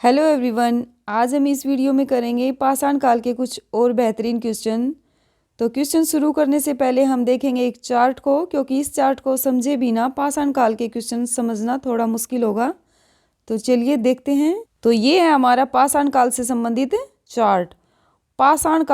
Hello everyone, आज हम इस वीडियो में करेंगे पाषाण काल के कुछ और बेहतरीन क्वेश्चन। तो क्वेश्चन शुरू करने से पहले हम देखेंगे एक चार्ट को, क्योंकि इस चार्ट को समझे बिना पाषाण काल के क्वेश्चन समझना थोड़ा मुश्किल होगा। तो चलिए देखते हैं। तो ये है हमारा पाषाण काल से संबंधित चार्ट। पाषाण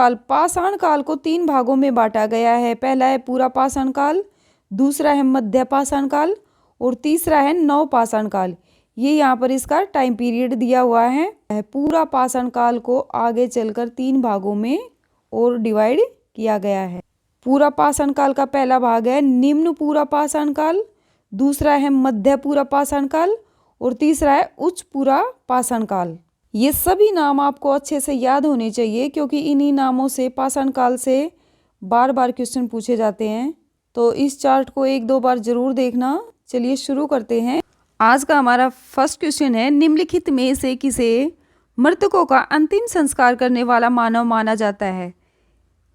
काल को 3 भागों में बांटा गया है। पहला है पूरा पाषाण काल, दूसरा है मध्य पाषाण काल और तीसरा है नव पाषाण काल। ये यहाँ पर इसका टाइम पीरियड दिया हुआ है। पूरा पाषाण काल को आगे चलकर 3 भागों में और डिवाइड किया गया है। पूरा पाषाण काल का पहला भाग है निम्न पूरा पाषाण काल, दूसरा है मध्य पूरा पाषाण काल और तीसरा है उच्च पूरा पाषाण काल। ये सभी नाम आपको अच्छे से याद होने चाहिए, क्योंकि इन्हीं नामों से पाषाण काल से बार बार क्वेश्चन पूछे जाते हैं। तो इस चार्ट को 1-2 बार जरूर देखना। चलिए शुरू करते हैं। आज का हमारा फर्स्ट क्वेश्चन है, निम्नलिखित में से किसे मृतकों का अंतिम संस्कार करने वाला मानव माना जाता है?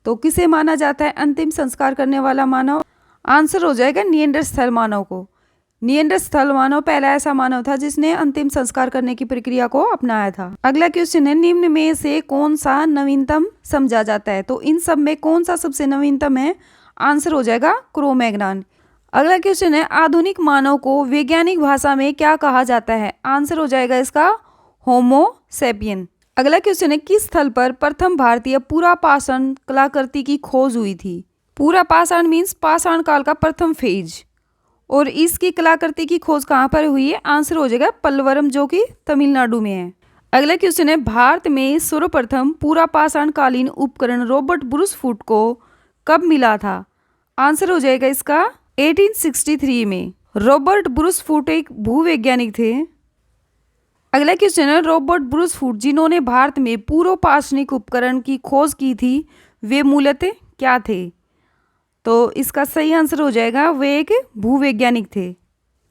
तो किसे माना जाता है अंतिम संस्कार करने वाला मानव? आंसर हो जाएगा निएंडरस्थल मानव को। निएंडरस्थल मानव पहला ऐसा मानव था जिसने अंतिम संस्कार करने की प्रक्रिया को अपनाया था। अगला क्वेश्चन है, निम्न में से कौन सा नवीनतम समझा जाता है? तो इन सब में कौन सा सबसे नवीनतम है? आंसर हो जाएगा क्रो-मैग्नन। अगला क्वेश्चन है, आधुनिक मानव को वैज्ञानिक भाषा में क्या कहा जाता है? आंसर हो जाएगा इसका होमो सैपियन। अगला क्वेश्चन है, किस स्थल पर प्रथम भारतीय पूरा पाषाण कलाकृति की खोज हुई थी? पूरा पाषाण मीन्स पाषाण काल का प्रथम फेज, और इसकी कलाकृति की खोज कहाँ पर हुई है? आंसर हो जाएगा पल्लवरम, जो कि तमिलनाडु में है। अगला क्वेश्चन है, भारत में सर्वप्रथम पूरा पाषाण कालीन उपकरण रॉबर्ट ब्रूस फुट को कब मिला था? आंसर हो जाएगा इसका 1863 में। रॉबर्ट ब्रूस फुट एक भूवैज्ञानिक थे। अगला क्वेश्चन है, रॉबर्ट ब्रूस फुट जिन्होंने भारत में पूर्व पाषाणिक उपकरण की खोज की थी, वे मूलतः क्या थे? तो इसका सही आंसर हो जाएगा वे एक भूवैज्ञानिक थे।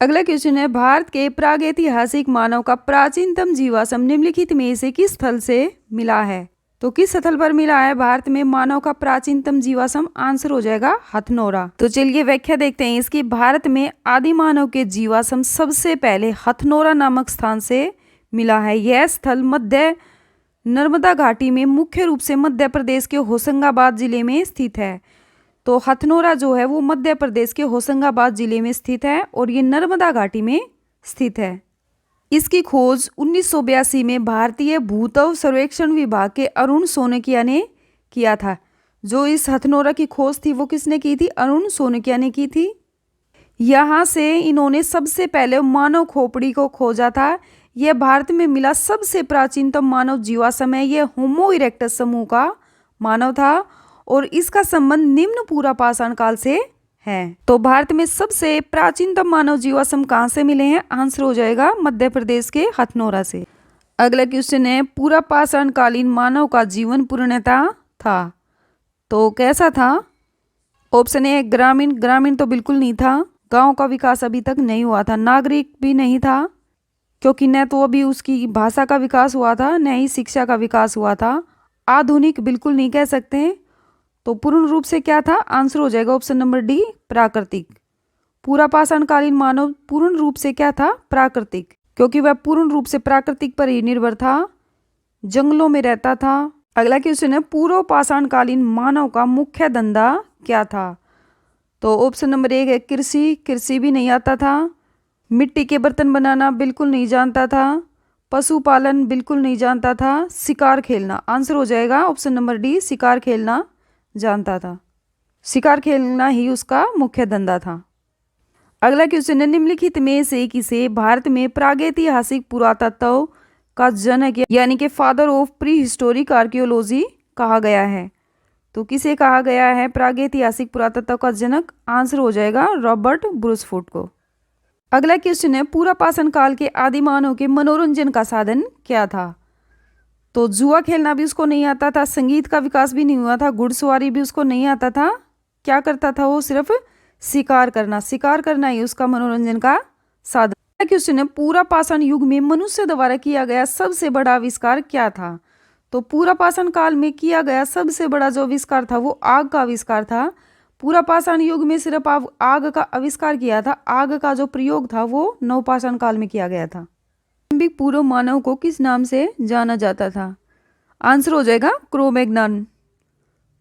अगला क्वेश्चन है, भारत के प्रागैतिहासिक मानव का प्राचीनतम जीवाश्म निम्नलिखित में से किस स्थल से मिला है? तो किस स्थल पर मिला है भारत में मानव का प्राचीनतम जीवाश्म? आंसर हो जाएगा हथनोरा। तो चलिए व्याख्या देखते हैं इसकी। भारत में आदि मानव के जीवाश्म सबसे पहले हथनोरा नामक स्थान से मिला है। यह स्थल मध्य नर्मदा घाटी में, मुख्य रूप से मध्य प्रदेश के होशंगाबाद जिले में स्थित है। तो हथनोरा जो है वो मध्य प्रदेश के होशंगाबाद जिले में स्थित है और ये नर्मदा घाटी में स्थित है। इसकी खोज 1982 में भारतीय भूतत्व सर्वेक्षण विभाग के अरुण सोनकिया ने किया था। जो इस हथनोरा की खोज थी वो किसने की थी? अरुण सोनकिया ने की थी। यहाँ से इन्होंने सबसे पहले मानव खोपड़ी को खोजा था। यह भारत में मिला सबसे प्राचीनतम मानव जीवाश्म है। यह होमो इरेक्टस समूह का मानव था और इसका संबंध निम्न पूरा पाषाण काल से है। तो भारत में सबसे प्राचीनतम मानव जीवाश्म कहाँ से मिले हैं? आंसर हो जाएगा मध्य प्रदेश के हथनोरा से। अगला क्वेश्चन है, पूरा पाषाण कालीन मानव का जीवन पूर्णतः था, तो कैसा था? ऑप्शन ए ग्रामीण। ग्रामीण तो बिल्कुल नहीं था। गांव का विकास अभी तक नहीं हुआ था। नागरिक भी नहीं था, क्योंकि न तो अभी उसकी भाषा का विकास हुआ था, न ही शिक्षा का विकास हुआ था। आधुनिक बिल्कुल नहीं कह सकते। तो पूर्ण रूप से क्या था? आंसर हो जाएगा ऑप्शन नंबर डी, प्राकृतिक। पूरा पाषाण कालीन मानव पूर्ण रूप से क्या था? प्राकृतिक, क्योंकि वह पूर्ण रूप से प्राकृतिक पर ही निर्भर था, जंगलों में रहता था। अगला क्वेश्चन है, पूर्व पाषाण कालीन मानव का मुख्य धंधा क्या था? तो ऑप्शन नंबर 1 है कृषि। कृषि भी नहीं आता था। मिट्टी के बर्तन बनाना बिल्कुल नहीं जानता था। पशुपालन बिल्कुल नहीं जानता था। शिकार खेलना, आंसर हो जाएगा ऑप्शन नंबर डी, शिकार खेलना जानता था। शिकार खेलना ही उसका मुख्य धंधा था। अगला क्वेश्चन है, निम्नलिखित में से किसे भारत में प्रागैतिहासिक पुरातत्व का जनक यानी कि father of pre historic archaeology कहा गया है? तो किसे कहा गया है प्रागैतिहासिक पुरातत्व का जनक? आंसर हो जाएगा रॉबर्ट ब्रूस फुट को। अगला क्वेश्चन है, पूरा पाषाण काल के आदि मानव के मनोरंजन का साधन क्या था? तो जुआ खेलना भी उसको नहीं आता था, संगीत का विकास भी नहीं हुआ था, घुड़सवारी भी उसको नहीं आता था। क्या करता था वो? सिर्फ शिकार करना। शिकार करना ही उसका मनोरंजन का साधन। क्वेश्चन है, पूरा पाषाण युग में मनुष्य द्वारा किया गया सबसे बड़ा आविष्कार क्या था? तो पूरा पाषाण काल में किया गया सबसे बड़ा जो आविष्कार था वो आग का आविष्कार था। पूरा पाषाण युग में सिर्फ आग का आविष्कार किया था। आग का जो प्रयोग था वो नवपाषाण काल में किया गया था। प्रारंभिक पूर्व मानव को किस नाम से जाना जाता था? आंसर हो जाएगा क्रो-मैग्नन।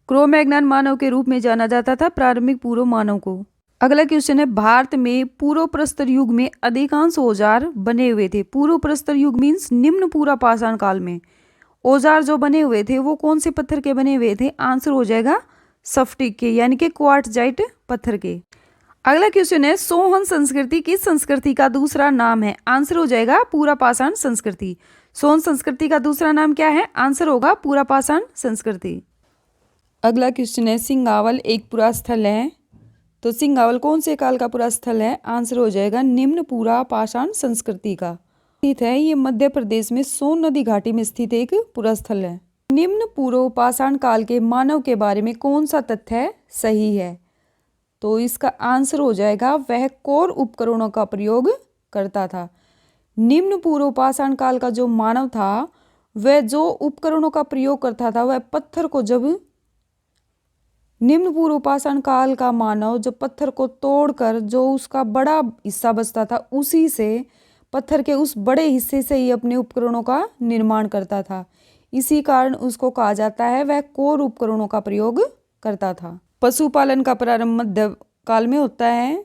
क्रो-मैग्नन मानव के रूप में जाना जाता था प्रारंभिक पूर्व मानव को। अगला क्वेश्चन है, भारत में पूर्व प्रस्तर युग में अधिकांश औजार बने हुए थे। पूर्व प्रस्तर युग मीन्स निम्न पूरा पाषाण काल में औजार जो बने हुए थे वो कौन से पत्थर के बने हुए थे? आंसर हो जाएगा स्फटिक के, यानी कि क्वार्टजाइट पत्थर के। अगला क्वेश्चन है, सोहन संस्कृति किस संस्कृति का दूसरा नाम है? आंसर हो जाएगा पूरा पाषाण संस्कृति। सोहन संस्कृति का दूसरा नाम क्या है? आंसर होगा पूरा पाषाण संस्कृति। अगला क्वेश्चन है, सिंगावल एक पुरा स्थल है, तो सिंगावल कौन से काल का पुरा स्थल है? आंसर हो जाएगा निम्न पूरा पाषाण संस्कृति का स्थित है। ये मध्य प्रदेश में सोन नदी घाटी में स्थित एक पुरा स्थल है। निम्न पूर्व पाषाण काल के मानव के बारे में कौन सा तथ्य सही है? तो इसका आंसर हो जाएगा वह कोर उपकरणों का प्रयोग करता था। निम्न पूर्व पाषाण काल का जो मानव था वह जो उपकरणों का प्रयोग करता था वह पत्थर को, जब निम्न पूर्व पाषाण काल का मानव जब पत्थर को तोड़कर जो उसका बड़ा हिस्सा बचता था उसी से, पत्थर के उस बड़े हिस्से से ही अपने उपकरणों का निर्माण करता था। इसी कारण उसको कहा जाता है वह कोर उपकरणों का प्रयोग करता था। पशुपालन का प्रारंभ मध्य काल में होता है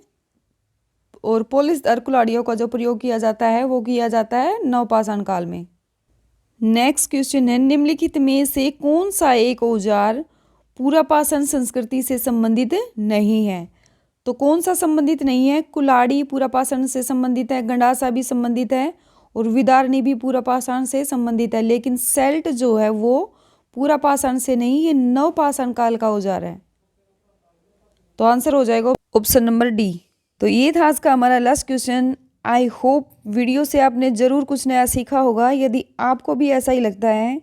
और पोलिस कुल्हाड़ियों का जो प्रयोग किया जाता है वो किया जाता है नवपाषाण काल में। नेक्स्ट क्वेश्चन है, निम्नलिखित में से कौन सा एक औजार पूरा पाषाण संस्कृति से संबंधित नहीं है? तो कौन सा संबंधित नहीं है? कुल्हाड़ी पूरा पाषाण से संबंधित है, गंडासा भी संबंधित है और विदारनी भी पूरा पाषाण से संबंधित है, लेकिन सेल्ट जो है वो पूरा पाषाण से नहीं, ये नवपाषाण काल का औजार है। तो आंसर हो जाएगा ऑप्शन नंबर डी। तो ये था आज का हमारा last question. I hope video से आपने ज़रूर कुछ नया सीखा होगा। यदि आपको भी ऐसा ही लगता है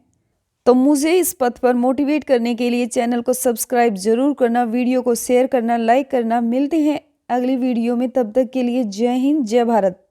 तो मुझे इस पथ पर मोटिवेट करने के लिए चैनल को सब्सक्राइब जरूर करना, वीडियो को शेयर करना, लाइक करना। मिलते हैं अगली वीडियो में, तब तक के लिए जय हिंद, जय भारत।